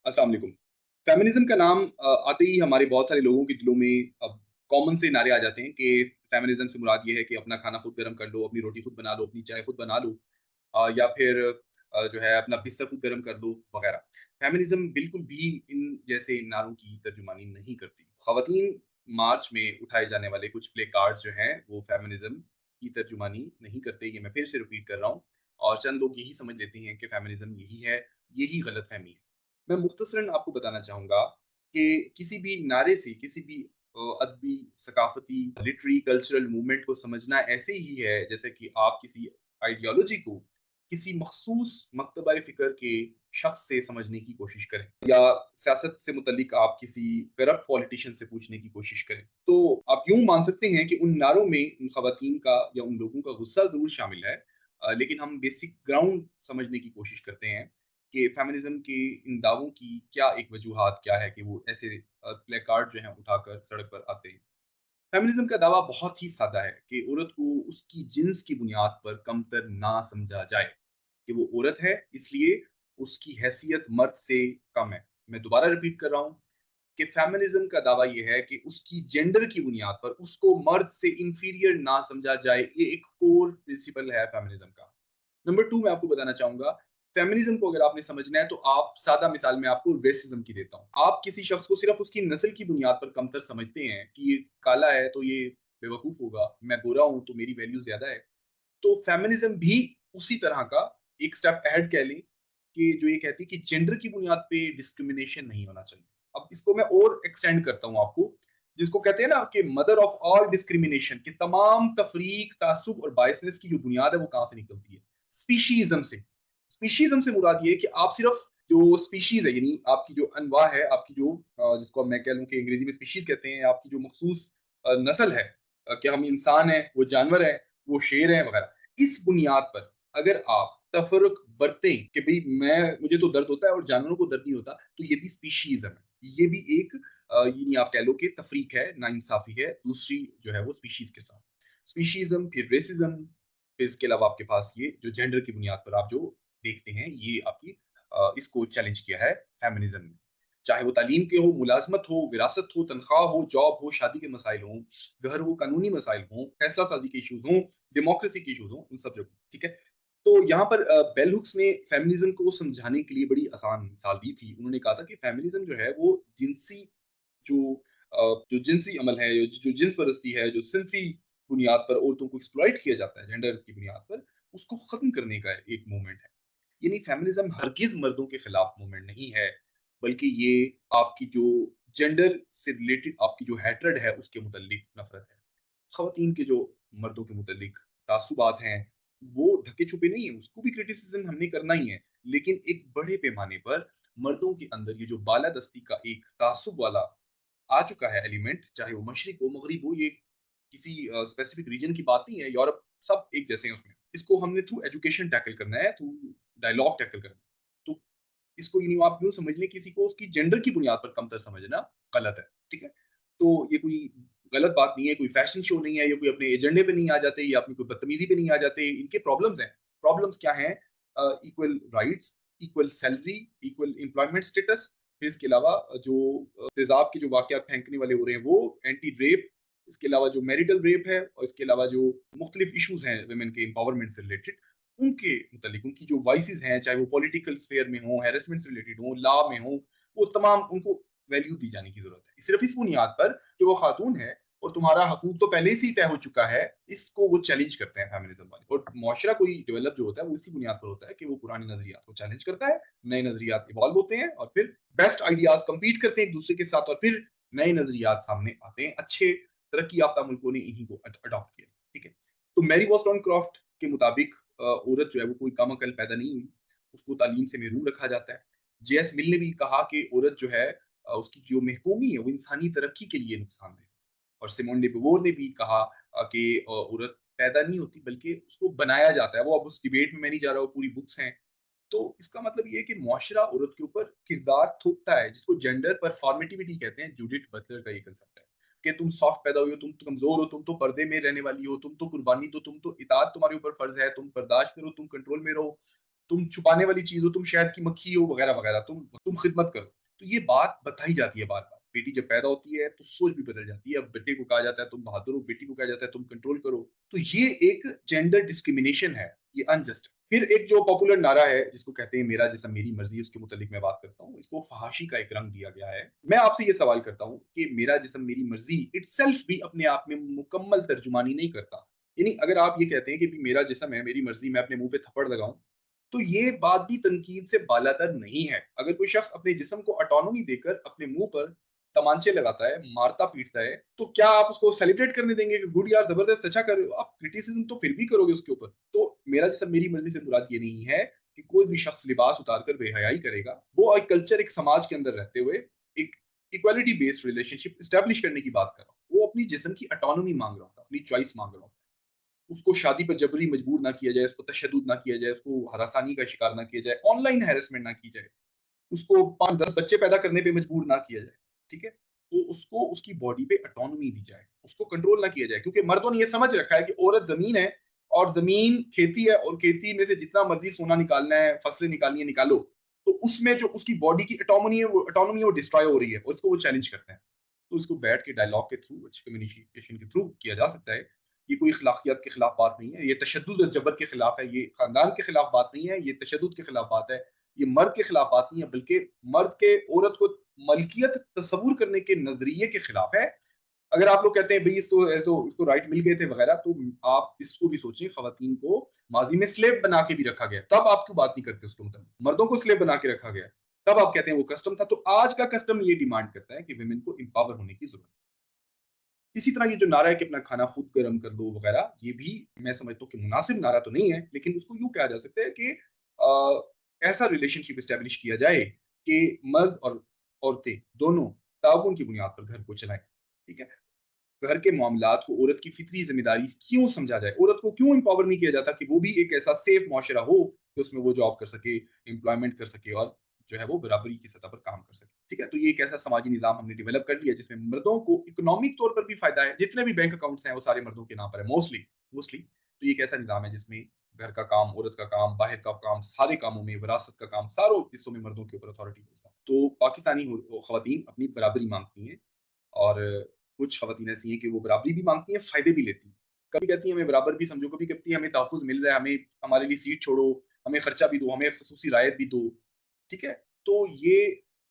अस्सलाम वालेकुम। फेमिनिज़्म का नाम आते ही हमारे बहुत सारे लोगों के दिलों में अब कॉमन से नारे आ जाते हैं कि फेमिनिज़्म से मुराद ये है कि अपना खाना खुद गरम कर लो, अपनी रोटी खुद बना लो, अपनी चाय खुद बना लो या फिर जो है अपना बिस्तर खुद गरम कर लो वगैरह। फेमिनिज़्म बिल्कुल भी इन जैसे नारों की तर्जुमानी नहीं करती। ख़वातीन मार्च में उठाए जाने वाले कुछ प्ले कार्ड्स जो हैं, वो फेमिनिज़्म की तर्जुमानी नहीं करते। ये मैं फिर से रिपीट कर रहा हूँ और चंद लोग यही समझ लेते हैं कि फेमिनिज़्म यही है, यही गलतफ़हमी है। मैं मुख्तसरन आपको बताना चाहूँगा कि किसी भी नारे से, किसी भी अदबी, सकाफ़ती, लिटरेरी, कल्चरल मूवमेंट को समझना ऐसे ही है जैसे कि आप किसी आइडियोलॉजी को किसी मख़सूस मकतबा-ए-फ़िक्र के शख़्स से समझने की कोशिश करें या सियासत से मुतल्लिक आप किसी करप्ट पॉलिटिशियन से पूछने की कोशिश करें। तो आप यूँ मान सकते हैं कि उन नारों में उन ख़वातीन का या उन लोगों का गुस्सा ज़रूर शामिल है लेकिन हम बेसिक ग्राउंड समझने की कोशिश करते हैं कि फेमिनिज़्म के इन दावों की क्या एक वजूहात क्या है कि वो ऐसे प्लेकार्ड जो हैं उठाकर सड़क पर आते हैं। फेमिनिज़्म का दावा बहुत ही सादा है कि औरत को उसकी जिन्स की बुनियाद पर कमतर ना समझा जाए, कि वो औरत है इसलिए उसकी हैसियत मर्द से कम है। मैं दोबारा रिपीट कर रहा हूँ कि फेमिनिज़्म का दावा ये है कि उसकी जेंडर की बुनियाद पर उसको मर्द से इंफीरियर ना समझा जाए, ये एक कोर प्रिंसिपल है फेमिनिज़्म का। नंबर 2 मैं आपको बताना चाहूँगा, फेमिनिज़्म को अगर आपने समझना है तो आप सादा मिसाल मैं आपको रेसिज़्म की देता हूँ। आप किसी शख़्स को सिर्फ़ उसकी नस्ल की बुनियाद पर कमतर समझते हैं कि ये काला है तो ये बेवकूफ़ होगा, मैं गोरा हूँ तो मेरी वैल्यू ज़्यादा है। तो फेमिनिज़्म भी उसी तरह का एक स्टेप अहेड कह लें कि जो ये कहती है कि जेंडर की बुनियाद पे डिस्क्रिमिनेशन नहीं होना चाहिए। अब इसको मैं और एक्सटेंड करता हूँ आपको, जिसको कहते हैं ना कि मदर ऑफ ऑल डिस्क्रिमिनेशन कि तमाम तफरीक, तासुब और बायसनेस की जो बुनियाद है वो कहाँ से निकलती है? स्पीशीज़्म से। स्पीशीज़्म से मुराद ये है कि आप सिर्फ़ जो स्पीशीज़ है यानी आपकी जो अनवा है, आपकी जो जिसको मैं कह लूँ कि अंग्रेज़ी में स्पीशीज़ कहते हैं, आपकी जो मख़सूस नस्ल है कि हम इंसान हैं, वो जानवर है, वो शेर है वगैरह। इस बुनियाद पर अगर आप तफर्रुक बरतें कि भई मुझे तो दर्द होता है और जानवरों को दर्द नहीं होता, तो ये भी स्पीशीज़्म है। ये भी एक यानी आप कह लो कि तफ़रीक है, नाइंसाफ़ी है, दूसरी जो है वो स्पीशीज़ के साथ। स्पीशीज़्म, फिर रेसिज़्म, फिर इसके अलावा आपके पास ये जो जेंडर की बुनियाद पर आप जो देखते हैं, ये आपकी इसको चैलेंज किया है फेमिनिज़्म ने। चाहे वो तालीम के हो, मुलाज़मत हो, विरासत हो, तनख़्वाह हो, जॉब हो, शादी के मसाइल हों, घर हो, कानूनी मसाइल हों, फ़ैसला साज़ी के इश्यूज़ हों, डेमोक्रेसी के इश्यूज़ हों, उन सब जगहों, ठीक है? तो यहाँ पर बेल हुक्स ने फेमिनिज़्म को समझाने के लिए बड़ी आसान मिसाल दी थी। उन्होंने कहा था कि फेमिनिज़्म जो है वो जिनसी जो जो जिनसी अमल है, जो जिन्स परस्ती है, जो सिनफ़ी बुनियाद पर औरतों को एक्सप्लॉइट किया जाता है जेंडर की बुनियाद पर, उसको ख़त्म करने का एक मूवमेंट है। यानी फेमिनिज़्म हरगिज़ मर्दों के खिलाफ मूवमेंट नहीं है, बल्कि ये आपकी जो जेंडर से रिलेटेड आपकी जो हैट्रेड है, उसके मुतल्लिक नफ़रत है। ख़वातीन के जो मर्दों के मुतल्लिक तासुबात हैं, वो ढके-छुपे नहीं हैं, उसको भी क्रिटिसिज़्म हमने करना ही है। लेकिन एक बड़े पैमाने पर मर्दों के अंदर ये जो बालादस्ती का एक तासुब वाला आ चुका है एलिमेंट, चाहे वो मशरिक हो, मग़रिब हो, ये किसी स्पेसिफिक रीजन की बात नहीं है, यूरोप सब एक जैसे हैं उसमें। इसको हमने थ्रू एजुकेशन टैकल करना है, थ्रू डायलॉग टैकल करना है। तो इसको यूँ आप यूँ समझ लें किसी को उसकी जेंडर की बुनियाद पर कमतर समझना गलत है, ठीक है? तो ये कोई गलत बात नहीं है, कोई फैशन शो नहीं है, ये कोई अपने एजेंडे पे नहीं आ जाते या अपनी कोई बदतमीज़ी पे नहीं आ जाते, इनके प्रॉब्लम्स हैं। प्रॉब्लम्स क्या हैं? Equal rights, equal salary, equal employment status, फिर इसके अलावा जो तेज़ाब के जो वाक़यात फेंकने वाले हो रहे हैं वो, एंटी रेप, इसके अलावा जो मैरिटल रेप है और इसके अलावा जो मुख्तलिफ इश्यूज़ हैं वुमेन के एम्पावरमेंट से रिलेटेड, उनके मुतालिक उनकी जो वॉइसेज़ हैं, चाहे वो पॉलिटिकल स्फीयर में हों, हैरेसमेंट से रिलेटेड हों, लॉ में हों, वो तमाम उनको वैल्यू दी जाने की ज़रूरत है। सिर्फ़ इस बुनियाद पर कि वो खातून है और तुम्हारा हकूक तो पहले से ही तय हो चुका है, इसको वो चैलेंज करते हैं फेमिनिज़्म वाले। और मुआशरा कोई डेवलप जो होता है, वो इसी बुनियाद पर होता है कि वो पुराने नज़रियात को चैलेंज करता है, नए नज़रियात इवॉल्व होते हैं और फिर बेस्ट आइडियाज़ कम्पीट करते हैं एक-दूसरे के साथ और फिर नए नज़रियात सामने आते हैं। अच्छे तरक्की याफ़्ता मुल्कों ने इन्हीं को अडॉप्ट किया, ठीक है? तो मैरी वॉllस्टोनक्रॉफ्ट के मुताबिक औरत जो है वो कोई कम-अकल पैदा नहीं हुई, उसको तालीम से महरूम रखा जाता है। जे.एस. मिल ने भी कहा कि औरत जो है उसकी जो महकूमी है वो इंसानी तरक्की के लिए नुकसानदेह है। और सिमोन डे beauvoir ने भी कहा कि औरत पैदा नहीं होती बल्कि उसको बनाया जाता है। वो अब उस डिबेट में मैं नहीं जा रहा हूँ, पूरी बुक्स हैं। तो इसका मतलब ये है कि मुआशरा औरत के ऊपर किरदार थोपता है, जिसको जेंडर परफॉर्मेटिविटी कहते हैं। जूडिथ बटलर का ये कांसेप्ट है कि तुम सॉफ्ट पैदा हुई हो, तुम तो कमज़ोर हो, तुम तो पर्दे में रहने वाली हो, तुम तो कुर्बानी दो, तुम तो इताअत तुम्हारे ऊपर फ़र्ज़ है, तुम बर्दाश्त करो, तुम कंट्रोल में रहो। तुम छुपाने वाली चीज हो, तुम शहद की मक्खी हो, वगैरह वगैरह, तुम खिदमत करो। तो ये बात बताई जाती है बार बार। बेटी जब पैदा होती है तो सोच भी बदल जाती है। अब बेटे को कहा जाता है तुम बहादुर हो, बेटी को कहा जाता है तुम कंट्रोल करो। तो ये एक जेंडर डिस्क्रिमिनेशन है, ये अनजस्ट। फिर एक जो पॉपुलर नारा है जिसको कहते हैं मेरा जिस्म मेरी मर्जी, उसके मुतालिक मैं बात करता हूँ। इसको फहाशी का एक रंग दिया गया है। मैं आपसे ये सवाल करता हूँ कि मेरा जिस्म मेरी मर्जी इटसेल्फ भी अपने आप में मुकम्मल तर्जुमानी नहीं करता। यानी अगर आप ये कहते हैं कि मेरा जिस्म है मेरी मर्जी, मैं अपने मुंह पे थप्पड़ लगाऊं, तो ये बात भी तनकीद से बालातर नहीं है। अगर कोई शख्स अपने जिस्म को ऑटोनॉमी देकर अपने मुंह पर तमांचे लगाता है, मारता पीटता है, तो क्या आप उसको सेलिब्रेट करने देंगे कि गुड यार जबरदस्त अच्छा कर रहे हो? आप क्रिटिसिज्म तो फिर भी करोगे उसके ऊपर। तो मेरा जिस्म मेरी मर्जी से मुराद ये नहीं है कि कोई भी शख्स लिबास उतार कर बेहयाई करेगा। वो एक कल्चर, एक समाज के अंदर रहते हुए एक इक्वालिटी बेस्ड रिलेशनशिप स्टैब्लिश करने की बात कर रहा हूँ। वो अपनी जिस्म की ऑटोनॉमी मांग रहा था, अपनी चॉइस मांग रहा था। उसको शादी पर जबरी मजबूर ना किया जाए, उसको तशद्दुद ना किया जाए, उसको हरासानी का शिकार ना किया जाए, ऑनलाइन हैरेसमेंट ना की जाए, उसको 5-10 बच्चे पैदा करने पे मजबूर ना किया जाए, ठीक है? तो उसको उसकी बॉडी पे ऑटोनॉमी दी जाए, उसको कंट्रोल ना किया जाए, क्योंकि मर्दों ने ये समझ रखा है कि औरत जमीन है और जमीन खेती है और खेती में से जितना मर्जी सोना निकालना है, फसलें निकालनी है निकालो। तो उसमें जो उसकी बॉडी की ऑटोनॉमी है वो डिस्ट्रॉय हो रही है और उसको वो चैलेंज करते हैं। तो इसको बैठ के डायलॉग के थ्रू, अच्छी कम्युनिकेशन के थ्रू किया जा सकता है। ये कोई अखलाकियात के खिलाफ बात नहीं है, ये तशद्दुद और जबर के खिलाफ है, ये खानदान के खिलाफ बात नहीं है, ये तशद्दुद के खिलाफ बात है, ये मर्द के खिलाफ बात नहीं है, बल्कि मर्द के औरत को मलकियत तस्वुर करने के नजरिए के खिलाफ है। अगर आप लोग कहते हैं भाई इसको राइट मिल गए थे वगैरह, तो आप इसको भी सोचें, खवातीन को माजी में स्लेव बना के भी रखा गया, तब आप क्यों बात नहीं करते उसके मतलब? मर्दों को स्लेव बना के रखा गया, तब आप कहते हैं वो कस्टम था। तो आज का कस्टम ये डिमांड करता है कि विमेन को एम्पावर होने की जरूरत है। इसी तरह ये जो नारा है कि अपना खाना खुद गर्म कर लो वगैरह, ये भी मैं समझता हूँ कि मुनासिब नारा तो नहीं है, लेकिन उसको यूं कहा जा सकता है कि ऐसा रिलेशनशिप स्टैब्लिश किया जाए कि मर्द और औरतें दोनों ताउन की बुनियाद पर घर को चलाएं, ठीक है? घर के मामलात को औरत की फितरी जिम्मेदारी क्यों समझा जाए? औरत को क्यों एम्पावर नहीं किया जाता कि वो भी एक ऐसा सेफ मुआशरा हो कि उसमें वो जॉब कर सके, एम्प्लॉयमेंट कर सके और जो है वो बराबरी की सतह पर काम कर सके, ठीक है? तो ये एक ऐसा समाजी निज़ाम हमने डेवलप कर लिया जिसमें मर्दों को इकोनॉमिक तौर पर भी फ़ायदा है। जितने भी बैंक अकाउंट्स हैं वो सारे मर्दों के नाम पर है मोस्टली मोस्टली। तो ये एक ऐसा निज़ाम है जिसमें घर का काम, औरत का काम, बाहर का काम, सारे कामों में, विरासत का काम, सारों हिस्सों में मर्दों के ऊपर अथॉरिटी होता है। तो पाकिस्तानी ख़वातीन अपनी बराबरी माँगती हैं और कुछ ख़वातीन ऐसी हैं कि वो बराबरी भी माँगती हैं, फ़ायदे भी लेती हैं। कभी कहती हैं हमें बराबर भी समझो, कभी कहती हैं हमें तहफ़्फ़ुज़ मिल रहा है, हमें हमारे लिए सीट छोड़ो, हमें खर्चा भी दो, हमें ख़ुसूसी रियायत भी दो, ठीक है? तो ये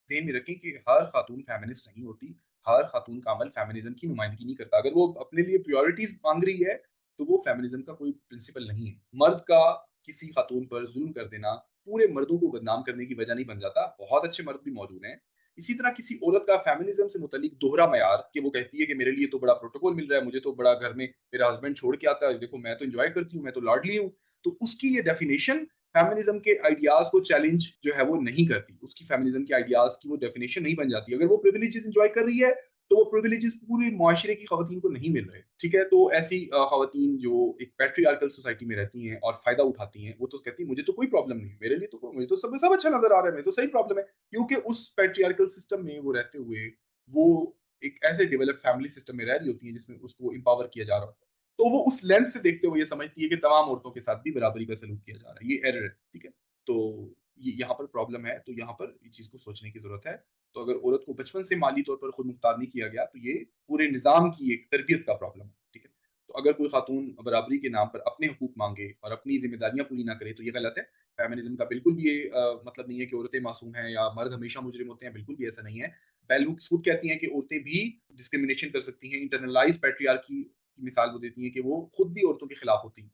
ज़हन में रखें कि हर ख़ातून फ़ेमिनिस्ट नहीं होती, हर ख़ातून का अमल फ़ेमिनिज़्म की नुमाइंदगी नहीं करता। अगर वो अपने लिए प्रायोरिटीज़ माँग रही है, तो वो फ़ेमिनिज़्म का कोई प्रिंसिपल नहीं है। मर्द का किसी ख़ातून पर ज़ुल्म कर देना, पूरे मर्दों को बदनाम करने की वजह नहीं बन जाता। बहुत अच्छे मर्द भी मौजूद हैं। इसी तरह किसी औरत का फेमिनिज्म से मुतालिक दोहरा मयार कि वो कहती है कि मेरे लिए तो बड़ा प्रोटोकॉल मिल रहा है, मुझे तो बड़ा घर में मेरा हस्बैंड छोड़ के आता है, देखो मैं तो एंजॉय करती हूँ, मैं तो लाडली हूँ। तो उसकी ये डेफिनेशन फेमिनिज्म के आइडियाज को चैलेंज जो है वो नहीं करती, उसकी फेमिनिज्म के आइडियाज की वो डेफिनेशन नहीं बन जाती। अगर वो प्रिविलेजेस एंजॉय कर रही है तो वो प्रिविलेजेस पूरे मुआशरे की खवातीन को नहीं मिल रहे, ठीक है? तो ऐसी खवातीन जो एक पैट्रियार्कल सोसाइटी में रहती हैं और फायदा उठाती हैं, वो तो कहती हैं मुझे तो कोई प्रॉब्लम नहीं है, मेरे लिए तो मुझे तो सब अच्छा नजर आ रहा है, मुझे तो सही प्रॉब्लम है। क्योंकि उस पैट्रियार्कल सिस्टम में वो रहते हुए वो एक ऐसे डेवलप फैमिली सिस्टम में रह रही होती है जिसमें उसको एम्पावर किया जा रहा होता है। तो वो उस लेंस से देखते हुए ये समझती है कि तमाम औरतों के साथ भी बराबरी का सलूक किया जा रहा है, ये एरर है, ठीक है? तो ये यहाँ पर प्रॉब्लम है, तो यहाँ पर इस चीज को सोचने की जरूरत है। तो अगर औरत को बचपन से माली तौर पर खुद मुख्तार नहीं किया गया, तो ये पूरे निज़ाम की एक तरबियत का प्रॉब्लम है, ठीक है? तो अगर कोई खातून बराबरी के नाम पर अपने हकूक मांगे और अपनी जिम्मेदारियां पूरी ना करे, तो ये गलत है। फेमिनिज्म का बिल्कुल भी ये मतलब नहीं है कि औरतें मासूम हैं या मर्द हमेशा मुजरिम होते हैं, बिल्कुल भी ऐसा नहीं है। बेल हुक्स खुद कहती हैं कि औरतें भी डिस्क्रिमिनेशन कर सकती हैं। इंटरनलाइज पैट्रियार्की की मिसाल वो देती हैं कि वो खुद भी औरतों के खिलाफ होती हैं।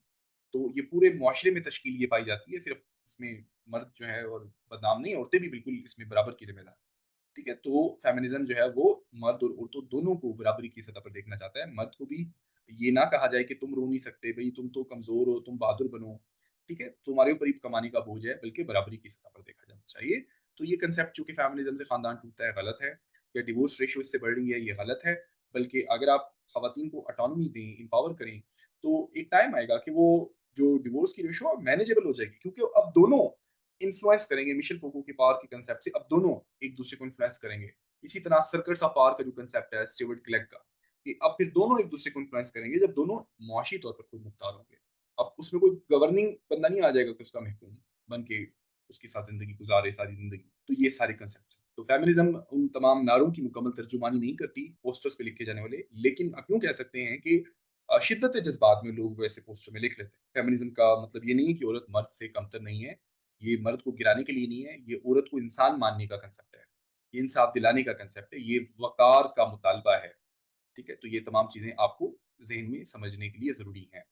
तो ये पूरे मुआशरे में तश्कील ये पाई जाती है, सिर्फ इसमें मर्द जो है और बदनाम नहीं, औरतें भी बिल्कुल इसमें बराबर की जिम्मेदार, ठीक है? तो फेमिनिज्म जो है वो मर्द और औरतों दोनों को बराबरी की सतह पर देखना चाहता है। मर्द को भी ये ना कहा जाए कि तुम रो नहीं सकते, भई तुम तो कमज़ोर हो, तुम बहादुर बनो, ठीक है? तुम्हारे ऊपर ही कमाने का बोझ है, बल्कि बराबरी की सतह पर देखा जाना चाहिए। तो ये कांसेप्ट चूँकि फेमिनिज्म से खानदान टूटता है, गलत है। या डिवोर्स रेशियो इससे बढ़ रही है, ये गलत है। बल्कि अगर आप खवातीन को ऑटोनॉमी दें, एम्पावर करें, तो एक टाइम आएगा कि वो जो डिवोर्स की रेशियो मैनेजेबल हो जाएगी, क्योंकि अब दोनों इन्फ्लुएंस करेंगे। मिशेल फोको की पावर के कंसेप्ट से अब दोनों एक दूसरे को इन्फ्लुएंस करेंगे। इसी तरह सर्कल्स ऑफ पावर का जो कंसेप्ट है स्टीवर्ट क्लेग का, कि अब फिर दोनों एक दूसरे को इन्फ्लुएंस करेंगे जब दोनों मुआशी तौर पर खुद मुख्तार होंगे। अब उसमें कोई गवर्निंग बंदा नहीं आ जाएगा कि उसका महकूम, बन के उसके साथ ज़िंदगी गुज़ारे सारी ज़िंदगी। तो ये सारे कांसेप्ट्स हैं। तो फेमिनिज़्म उन तमाम नारों की मुकम्मल तर्जुमानी नहीं करती, पोस्टर्स पे लिखे जाने वाले, लेकिन यूँ कह सकते हैं कि शिद्दत-ए-जज़्बात में लोग वैसे पोस्टर में लिख लेते हैं। फेमिनिज़्म का मतलब ये नहीं है कि औरत मर्द से कमतर नहीं है, ये मर्द को गिराने के लिए नहीं है, ये औरत को इंसान मानने का कांसेप्ट है। ये इंसाफ दिलाने का कांसेप्ट है, ये वक़ार का मुतालबा है, ठीक है? तो ये तमाम चीज़ें आपको ज़हन में समझने के लिए ज़रूरी हैं।